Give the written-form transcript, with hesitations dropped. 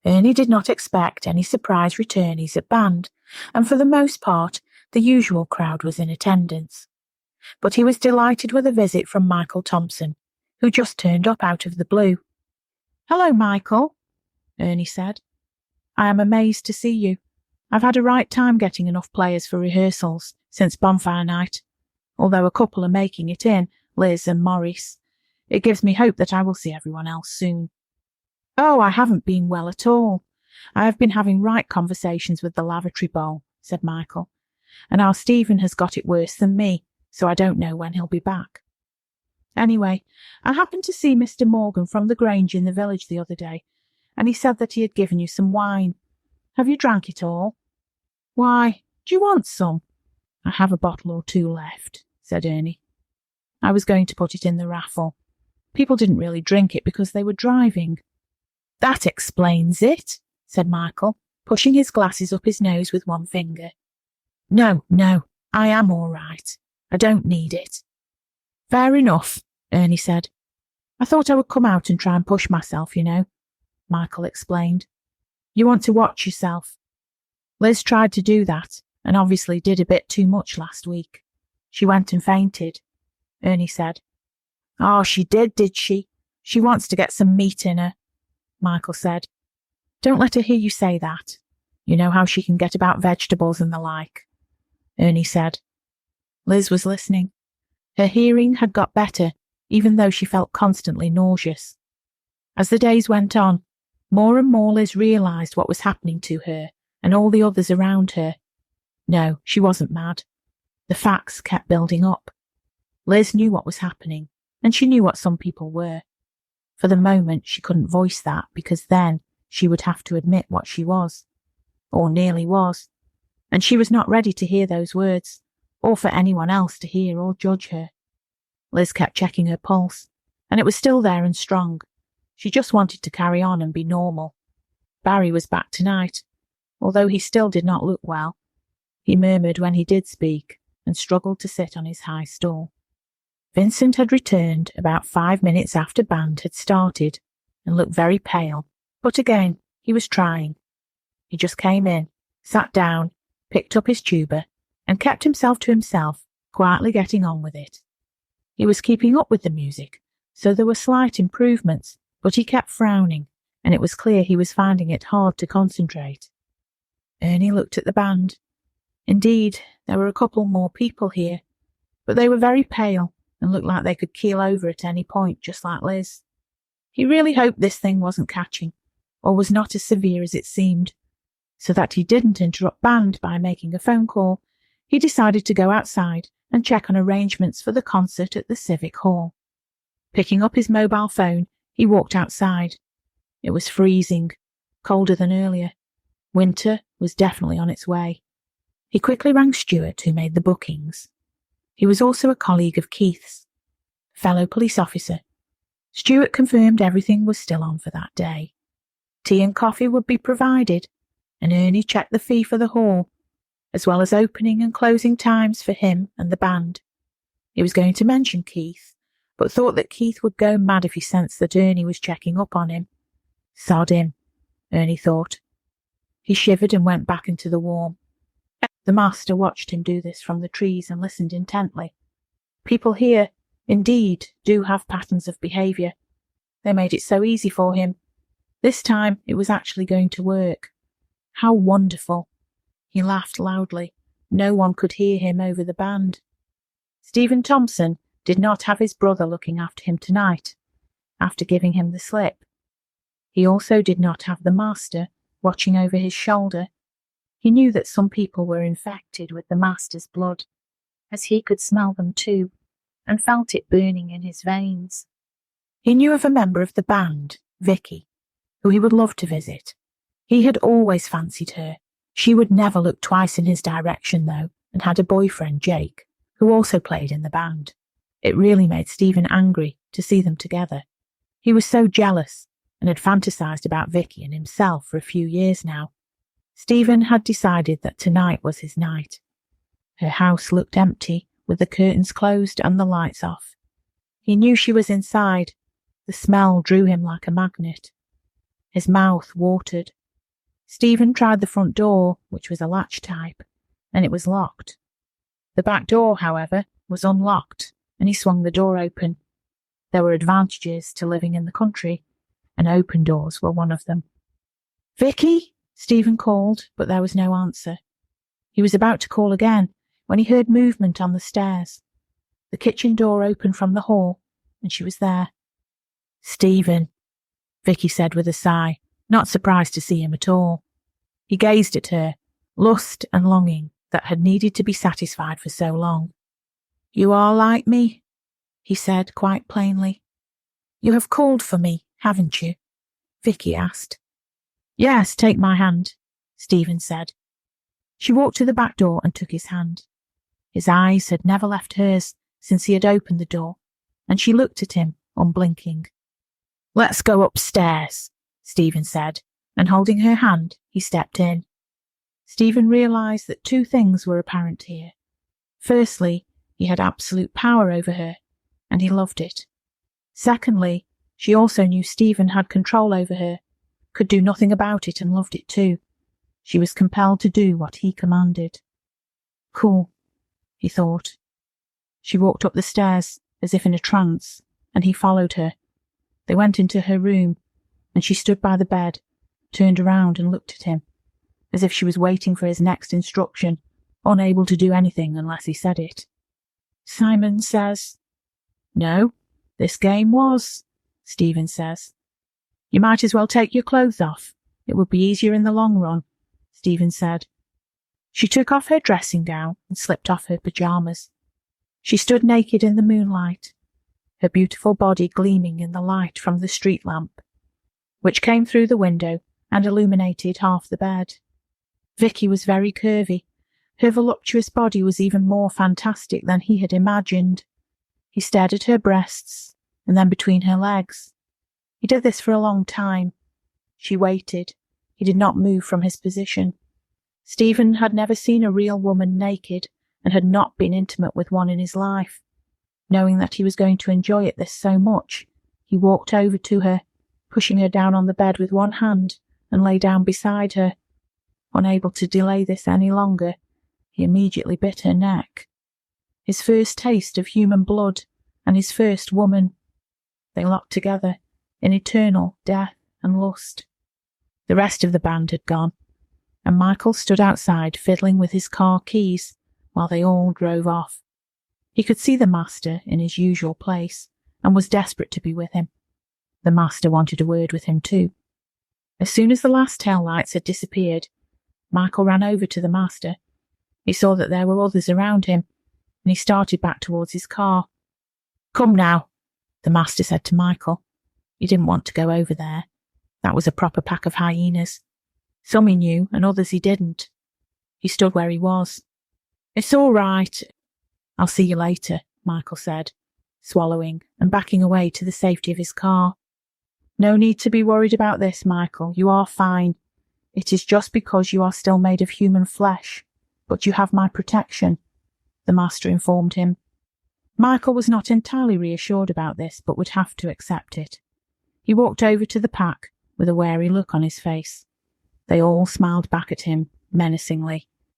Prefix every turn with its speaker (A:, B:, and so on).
A: Ernie did not expect any surprise returnees at band, and for the most part, the usual crowd was in attendance. But he was delighted with a visit from Michael Thompson, who just turned up out of the blue. "Hello, Michael," Ernie said. "I am amazed to see you. I've had a right time getting enough players for rehearsals since bonfire night, although a couple are making it in, Liz and Maurice. It gives me hope that I will see everyone else soon." "Oh, I haven't been well at all. I have been having right conversations with the lavatory bowl," said Michael, "and our Stephen has got it worse than me, so I don't know when he'll be back. Anyway, I happened to see Mr. Morgan from the Grange in the village the other day, and he said that he had given you some wine. Have you drank it all?" "Why, do you want some?" "I have a bottle or two left," said Ernie. "I was going to put it in the raffle. People didn't really drink it because they were driving." "That explains it," said Michael, pushing his glasses up his nose with one finger. No, I am all right. I don't need it." "Fair enough," Ernie said. "I thought I would come out and try and push myself, you know," Michael explained. "You want to watch yourself. Liz tried to do that, and obviously did a bit too much last week. She went and fainted," Ernie said. "Oh, she did she? She wants to get some meat in her," Michael said. "Don't let her hear you say that. You know how she can get about vegetables and the like," Ernie said. Liz was listening. Her hearing had got better, even though she felt constantly nauseous. As the days went on, more and more Liz realised what was happening to her and all the others around her. No, she wasn't mad. The facts kept building up. Liz knew what was happening, and she knew what some people were. For the moment, she couldn't voice that, because then she would have to admit what she was, or nearly was, and she was not ready to hear those words, or for anyone else to hear or judge her. Liz kept checking her pulse, and it was still there and strong. She just wanted to carry on and be normal. Barry was back tonight, although he still did not look well. He murmured when he did speak, and struggled to sit on his high stool. Vincent had returned about 5 minutes after band had started, and looked very pale, but again, he was trying. He just came in, sat down, picked up his tuba, and kept himself to himself, quietly getting on with it. He was keeping up with the music, so there were slight improvements, but he kept frowning, and it was clear he was finding it hard to concentrate. Ernie looked at the band. Indeed, there were a couple more people here, but they were very pale and looked like they could keel over at any point, just like Liz. He really hoped this thing wasn't catching, or was not as severe as it seemed. So that he didn't interrupt band by making a phone call, he decided to go outside and check on arrangements for the concert at the Civic Hall. Picking up his mobile phone, he walked outside. It was freezing, colder than earlier. Winter was definitely on its way. He quickly rang Stuart, who made the bookings. He was also a colleague of Keith's, fellow police officer. Stuart confirmed everything was still on for that day. Tea and coffee would be provided, and Ernie checked the fee for the hall, as well as opening and closing times for him and the band. He was going to mention Keith, but thought that Keith would go mad if he sensed that Ernie was checking up on him. Sod him, Ernie thought. He shivered and went back into the warm. The master watched him do this from the trees and listened intently. People here, indeed, do have patterns of behaviour. They made it so easy for him. This time it was actually going to work. How wonderful. He laughed loudly. No one could hear him over the band. Stephen Thompson did not have his brother looking after him tonight, after giving him the slip. He also did not have the master watching over his shoulder. He knew that some people were infected with the master's blood, as he could smell them too, and felt it burning in his veins. He knew of a member of the band, Vicky, who he would love to visit. He had always fancied her. She would never look twice in his direction, though, and had a boyfriend, Jake, who also played in the band. It really made Stephen angry to see them together. He was so jealous, and had fantasized about Vicky and himself for a few years now. Stephen had decided that tonight was his night. Her house looked empty, with the curtains closed and the lights off. He knew she was inside. The smell drew him like a magnet. His mouth watered. Stephen tried the front door, which was a latch type, and it was locked. The back door, however, was unlocked, and he swung the door open. There were advantages to living in the country, and open doors were one of them. "Vicky!" Stephen called, but there was no answer. He was about to call again when he heard movement on the stairs. The kitchen door opened from the hall, and she was there. "Stephen," Vicky said with a sigh, not surprised to see him at all. He gazed at her, lust and longing that had needed to be satisfied for so long. "You are like me," he said quite plainly. "You have called for me, haven't you?" Vicky asked. "Yes, take my hand," Stephen said. She walked to the back door and took his hand. His eyes had never left hers since he had opened the door, and she looked at him, unblinking. "Let's go upstairs," Stephen said, and holding her hand, he stepped in. Stephen realised that two things were apparent here. Firstly, he had absolute power over her, and he loved it. Secondly, she also knew Stephen had control over her, could do nothing about it and loved it too. She was compelled to do what he commanded. Cool, he thought. She walked up the stairs, as if in a trance, and he followed her. They went into her room, and she stood by the bed, turned around and looked at him, as if she was waiting for his next instruction, unable to do anything unless he said it. "Simon says..." "No, this game was," Stephen says. "You might as well take your clothes off. It would be easier in the long run," Stephen said. She took off her dressing gown and slipped off her pyjamas. She stood naked in the moonlight, her beautiful body gleaming in the light from the street lamp, which came through the window and illuminated half the bed. Vicky was very curvy. Her voluptuous body was even more fantastic than he had imagined. He stared at her breasts, and then between her legs. He did this for a long time. She waited. He did not move from his position. Stephen had never seen a real woman naked, and had not been intimate with one in his life. Knowing that he was going to enjoy this so much, he walked over to her, pushing her down on the bed with one hand, and lay down beside her. Unable to delay this any longer, he immediately bit her neck. His first taste of human blood, and his first woman. They locked together in eternal death and lust. The rest of the band had gone, and Michael stood outside fiddling with his car keys while they all drove off. He could see the master in his usual place, and was desperate to be with him. The master wanted a word with him too. As soon as the last tail lights had disappeared, Michael ran over to the master. He saw that there were others around him, and he started back towards his car. "Come now," the master said to Michael. He didn't want to go over there. That was a proper pack of hyenas. Some he knew, and others he didn't. He stood where he was. "It's all right. I'll see you later," Michael said, swallowing and backing away to the safety of his car. "No need to be worried about this, Michael. You are fine. It is just because you are still made of human flesh, but you have my protection," the master informed him. Michael was not entirely reassured about this, but would have to accept it. He walked over to the pack with a wary look on his face. They all smiled back at him, menacingly.